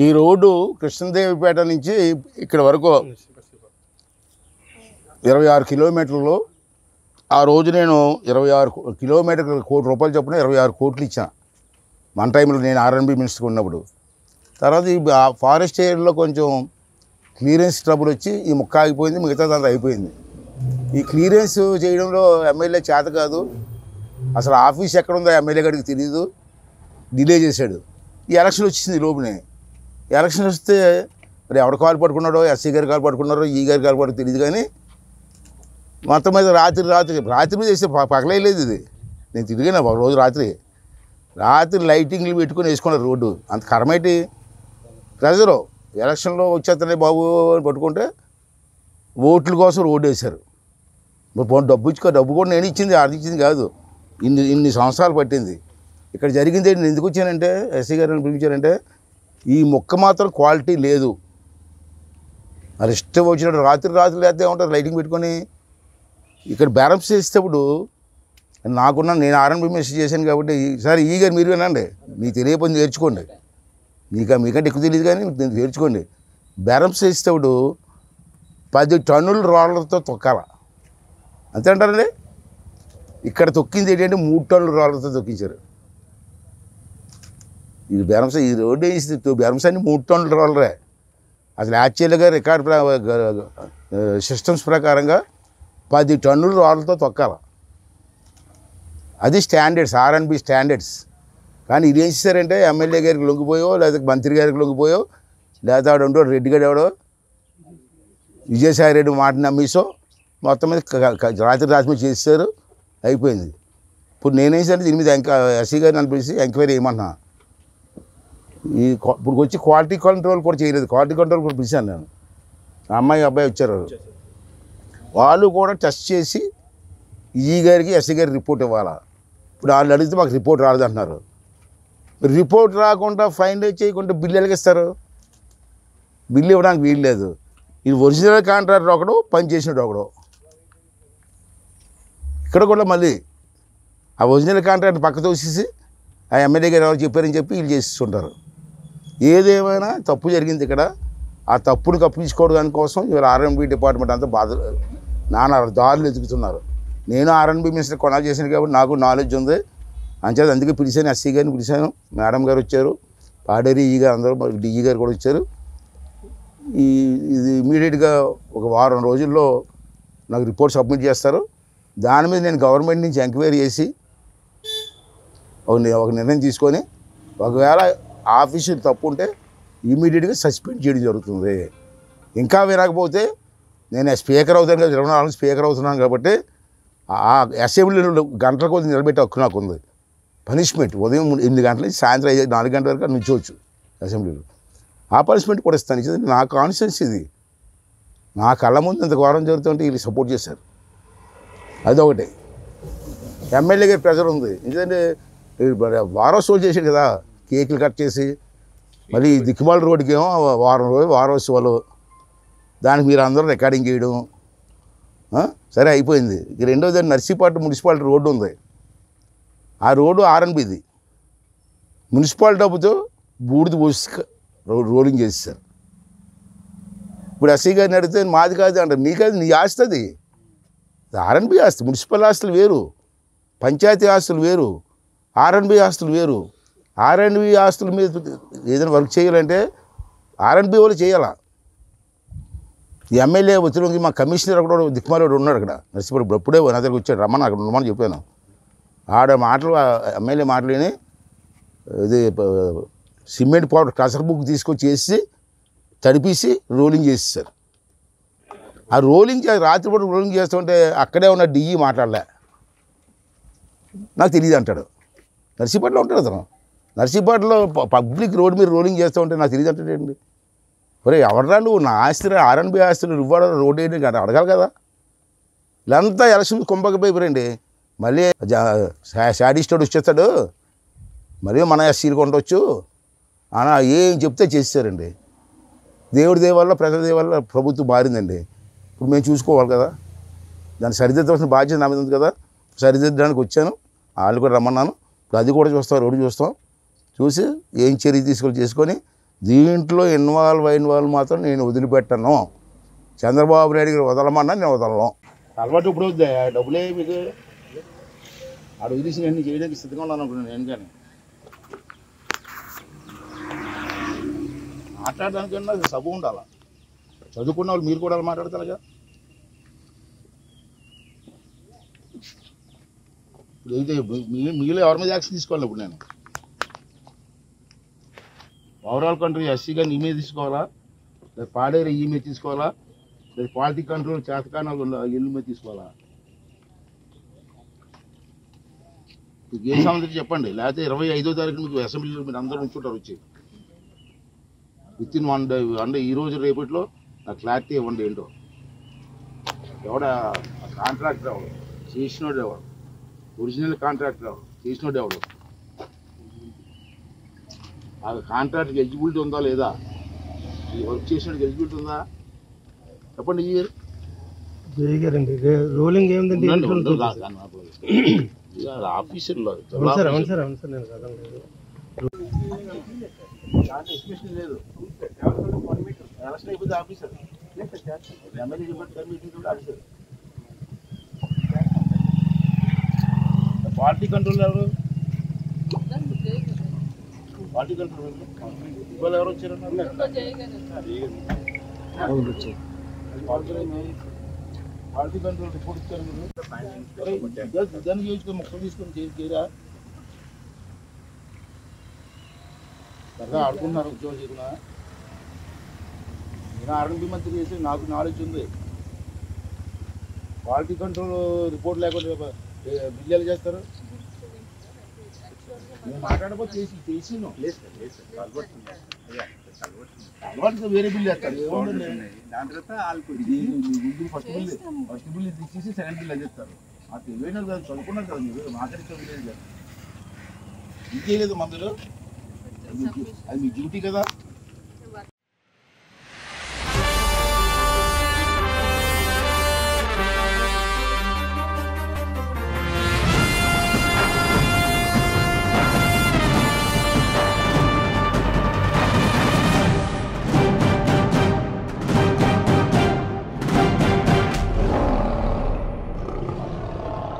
ఈ రోడ్డు కృష్ణదేవిపేట నుంచి ఇక్కడ వరకు 26 కిలోమీటర్లు. ఆ రోజు నేను 26 కిలోమీటర్లు ₹1 కోటి చొప్పున 26 కోట్లు ఇచ్చాను మన టైంలో, నేను ఆర్ఎన్బి మినిస్టర్ ఉన్నప్పుడు. తర్వాత ఈ ఫారెస్ట్ ఏరియాలో కొంచెం క్లియరెన్స్ ట్రబుల్ వచ్చి ఈ ముక్క ఆగిపోయింది, మిగతాదంతా అయిపోయింది. ఈ క్లియరెన్స్ చేయడంలో ఎమ్మెల్యే చేత కాదు, అసలు ఆఫీస్ ఎక్కడుందో ఎమ్మెల్యే గారికి తెలియదు, డిలే చేశాడు. ఈ ఎలక్షన్ వచ్చింది లోపునే. ఎలక్షన్ వస్తే మరి ఎవరు కాలు పట్టుకున్నాడో, ఎస్సీ గారు కాలు పట్టుకున్నారో, ఈ గారి కాలు పట్టుకు తెలియదు. కానీ మొత్తం మీద రాత్రి మీద వేస్తే పగలేదు ఇది. నేను తిరిగినా ఒక రోజు రాత్రి లైటింగ్లు పెట్టుకుని వేసుకున్నారు రోడ్డు. అంత కరమేటి ప్రజలు ఎలక్షన్లో వచ్చేస్తలే బాబు అని పట్టుకుంటే ఓట్ల కోసం రోడ్డు వేశారు. డబ్బు కూడా నేను ఇచ్చింది, అది ఇచ్చింది కాదు. ఇన్ని సంవత్సరాలు పట్టింది. ఇక్కడ జరిగింది నేను ఎందుకు వచ్చానంటే, ఎస్సీ గారిని పిలిపించానంటే ఈ మొక్క మాత్రం క్వాలిటీ లేదు. మరి ఇష్టం వచ్చినట్టు రాత్రి లేకపోతే ఏమంటారు లైటింగ్ పెట్టుకొని. ఇక్కడ బ్యారప్స్ చేసేటప్పుడు నేను ఆర్ఎన్బి మెసేజ్ చేశాను కాబట్టి, సార్ ఈ గారు మీరు వినండి, మీకు తెలియకపోతే నేర్చుకోండి, మీకంటే ఎక్కువ తెలియదు కానీ నేర్చుకోండి. బ్యారప్స్ చేసేటప్పుడు 10 టన్నుల రోలర్తో తొక్కాల, అంతే అంటారండి. ఇక్కడ తొక్కింది ఏంటంటే 3 టన్నుల రోలర్తో తొక్కించారు. ఇది బెరమ్స్, ఈ రోడ్డు వేసి బెరమ్స్ అన్ని 3 టన్నుల రోలరే. అసలు యాక్చువల్గా రికార్డ్ సిస్టమ్స్ ప్రకారంగా 10 టన్నుల రోలర్తో తొక్కాల. అది స్టాండర్డ్స్, ఆర్ఎన్బి స్టాండర్డ్స్. కానీ ఇది ఏం చేశారంటే ఎమ్మెల్యే గారికి లొంగిపోయో, లేదా మంత్రి గారికి లొంగిపోయో, లేదా ఆడో రెడ్డిగడ ఎవడో విజయసాయి రెడ్డి మాట నమ్మేసో మొత్తం మీద రాత్రి మీద చేశారు, అయిపోయింది. ఇప్పుడు నేనేం చేశాను, దీని మీద ఎస్సీ గారిని అనిపించి ఎంక్వైరీ చేయమన్నా. ఇప్పుడు వచ్చి క్వాలిటీ కంట్రోల్ కూడా చేయలేదు, క్వాలిటీ కంట్రోల్ కూడా పిలిచాను నేను. అబ్బాయి వచ్చారు, వాళ్ళు కూడా టెస్ట్ చేసి ఈ గారికి ఎస్సీ గారికి రిపోర్ట్ ఇవ్వాలా. ఇప్పుడు వాళ్ళు అడిగితే మాకు రిపోర్ట్ రాలేదంటున్నారు. రిపోర్ట్ రాకుండా ఫైన్ చేయకుండా బిల్లు ఎలాగిస్తారు? బిల్లు ఇవ్వడానికి వీలు లేదు. ఇది ఒరిజినల్ కాంట్రాక్టర్ ఒకడు, పని చేసినట్టు ఒకడు. ఇక్కడ కూడా మళ్ళీ ఆ ఒరిజినల్ కాంట్రాక్టర్ పక్క తోసేసి ఆ ఎమ్మెల్యే గారు ఎవరు చెప్పారని చెప్పి వీళ్ళు చేస్తుంటారు. ఏదేమైనా తప్పు జరిగింది ఇక్కడ. ఆ తప్పును కప్పించుకోవడం కోసం ఇవాళ ఆర్ఎన్బి డిపార్ట్మెంట్ అంతా నానా దారులు ఎదుగుతున్నారు. నేను ఆర్ఎన్బి మినిస్టర్ కొనాలి చేశాను కాబట్టి నాకు నాలెడ్జ్ ఉంది. అంచేది అందుకే పిలిచాను, ఎస్సీ గారిని పిలిచాను, మేడం గారు వచ్చారు, పాడేరి ఈ గారు, అందరూ డిఈ గారు కూడా వచ్చారు. ఇది ఇమీడియట్గా ఒక వారం రోజుల్లో నాకు రిపోర్ట్ సబ్మిట్ చేస్తారు. దాని మీద నేను గవర్నమెంట్ నుంచి ఎంక్వైరీ చేసి ఒక నిర్ణయం తీసుకొని, ఒకవేళ ఆఫీసులు తప్పు ఉంటే ఇమీడియట్గా సస్పెండ్ చేయడం జరుగుతుంది. ఇంకా వినకపోతే నేను స్పీకర్ అవుతాను కదా, 24 స్పీకర్ అవుతున్నాను కాబట్టి ఆ అసెంబ్లీలో గంటల కొద్ది నిలబెట్టే హక్కు నాకు ఉంది. పనిష్మెంట్ ఉదయం 8 గంటల నుంచి సాయంత్రం 4 గంటల వరకు నుంచోవచ్చు అసెంబ్లీలో. ఆ పనిష్మెంట్ కూడా ఇస్తాను. ఇది నా కాన్షియన్స్, ఇది నా కళ్ళ ముందు ఇంత ఘోరం జరుగుతుంటే వీళ్ళు సపోర్ట్ చేశారు. అదొకటి. ఎమ్మెల్యే గారి ప్రెజర్ ఉంది. ఎందుకంటే వారోత్సవాలు చేశాడు కదా, కేకులు కట్ చేసి, మళ్ళీ దిక్కుమాల రోడ్డుకి ఏమో వారోత్సవాలు, దానికి మీరు అందరూ రికార్డింగ్ చేయడం. సరే అయిపోయింది. రెండోది నర్సీపట్నం మున్సిపాలిటీ రోడ్డు ఉంది. ఆ రోడ్డు ఆర్ఎన్బిది. మున్సిపాలిటీ డబ్బుతో బూడిద పోసి రోలింగ్ చేసేసారు. ఇప్పుడు ఎస్సీ గారిని అడిగితే మాది కాదు అంటారు. నీకాదు, నీ ఆస్తి అది. ఆర్ఎన్బి ఆస్తి. మున్సిపల్ ఆస్తులు వేరు, పంచాయతీ ఆస్తులు వేరు, ఆర్ఎన్బి ఆస్తులు వేరు. ఆర్ఎన్బి ఆస్తుల మీద ఏదైనా వర్క్ చేయాలంటే ఆర్ఎన్బి వాళ్ళు చేయాలా. ఈ ఎమ్మెల్యే ఒత్తిడికి మా కమిషనర్ కూడా దిక్కుమాలోడు ఉన్నాడు అక్కడ నర్సీపట్నం. అప్పుడే నా దగ్గరకు వచ్చాడు, రమ్మని అక్కడ ఉండమని చెప్పాను. ఎమ్మెల్యే మాటలేని ఇది సిమెంట్ పౌడర్ కసర బుక్ తీసుకొచ్చి వేసి తడిపేసి రోలింగ్ చేసేసారు. ఆ రోలింగ్ రాత్రిపూట రోలింగ్ చేస్తుంటే అక్కడే ఉన్న డిఈ మాట్లాడలే, నాకు తెలియదు అంటాడు. నర్సీపట్నంలో ఉంటాడు అతను. నర్సీపట్నంలో పబ్లిక్ రోడ్డు మీద రోలింగ్ చేస్తూ ఉంటే నాకు తెలియదు అంటాడండి. ఒరే ఎవడరా నువ్వు, నా ఆస్తి ఆర్ఎన్బి ఆస్తులు ఇవ్వడం రోడ్డు ఏంటి అంటే అడగాలి కదా. వీళ్ళంతా ఎలక్షన్ కుంభకపోయిపోరండి. మళ్ళీ శాడిస్టోడు వచ్చేస్తాడు, మళ్ళీ మన ఎస్సీలు కొండవచ్చు అలా ఏం చెప్తే చేసేసారండి. దేవుడి దేవల్ల, ప్రజల దేవల్ల ప్రభుత్వం మారిందండి. ఇప్పుడు మేము చూసుకోవాలి కదా. దాన్ని సరిదిద్దవలసిన బాధ్యత నా మీద ఉంది కదా, సరిదిద్దడానికి వచ్చాను. వాళ్ళు కూడా రమ్మన్నాను. ఇప్పుడు అది కూడా చూస్తాం, రోడ్డు చూస్తాం. చూసి ఏం చర్య చేసుకొని దీంట్లో ఇన్వాల్వ్ అయిన వాళ్ళు మాత్రం నేను వదిలిపెట్టను. చంద్రబాబు నాయుడు గారు వదలమన్నా నేను వదలను. అలవాటు ఇప్పుడు డబ్బులే మీకు ఆడు వదిలేసి నేను చేయడానికి సిద్ధంగా ఉన్నాను అనుకున్నాను. నేను కానీ మాట్లాడడానికన్నా సబు ఉండాలి. చదువుకున్న వాళ్ళు మీరు కూడా మాట్లాడతారుగా. ఇప్పుడు అయితే మీలో ఎవరి మీద యాక్షన్ తీసుకోవాలి? ఇప్పుడు నేను ఓవరాల్ కంట్రోల్ ఎస్సీగా నీ మీద తీసుకోవాలా, లేదా పాడేరు ఈ మీద తీసుకోవాలా, లేదా క్వాలిటీ కంట్రోల్ చేతకానాలు ఇల్లు మీద తీసుకోవాలా? ఏ సంబంధించి చెప్పండి. లేకపోతే 25వ తారీఖు మీకు అసెంబ్లీలో మీరు అందరూ ఉంచుంటారు వచ్చి విత్ ఇన్ 1 డే. అంటే ఈరోజు రేపట్లో నాకు క్లారిటీ ఇవ్వండి. ఏంటో ఎవడ కాంట్రాక్టర్ ఎవడు, చేసినోడు ఎవడు, ఒరిజినల్ కాంట్రాక్టర్ ఎవడు, చేసినోడు ఎవడు, ఆ కాంట్రాక్ట్కి ఎలిజిబిలిటీ ఉందా లేదా, ఈ వర్క్ చేసినోడికి ఎలిజిబిలిటీ ఉందా చెప్పండి. రోలింగ్ ఏముందండి ఆఫీసర్లో ఎస్టిమేషన్ లేదు. ఎలక్షన్ అయిపోతే officer MLA officer. Party control ఎవరు? పార్టీ కంట్రోల్ ఇవాళ ఎవరు వచ్చారన్నారు? పార్టీ కంట్రోల్ రిపోర్ట్ ఇచ్చారు మీరు. దాన్ని చేసుకొని మొక్కలు తీసుకొని చేయరా? సరదా ఆడుకుంటున్నారు ఉద్యోగం చేయకుండా. నేను ఆర్ఎంపీ మంత్రి చేసి నాకు నాలెడ్జ్ ఉంది. క్వాలిటీ కంట్రోల్ రిపోర్ట్ లేకుండా బిల్లు చేస్తారు. నేను మాట్లాడబోతే చేసి అలవాటు వేరే బిల్లు వేస్తారు. ఏముందండి దాని తర్వాత గుంటూరు ఫస్ట్ బిల్ తీసేసి సెకండ్ బిల్ చేస్తారు. ఆ తెలివైనది కదా, చదువుకున్నారు కదా మీరు, మాట్లాడితే లేదు కదా, ఇంకేం లేదు మందులు. అది మీ డ్యూటీ కదా.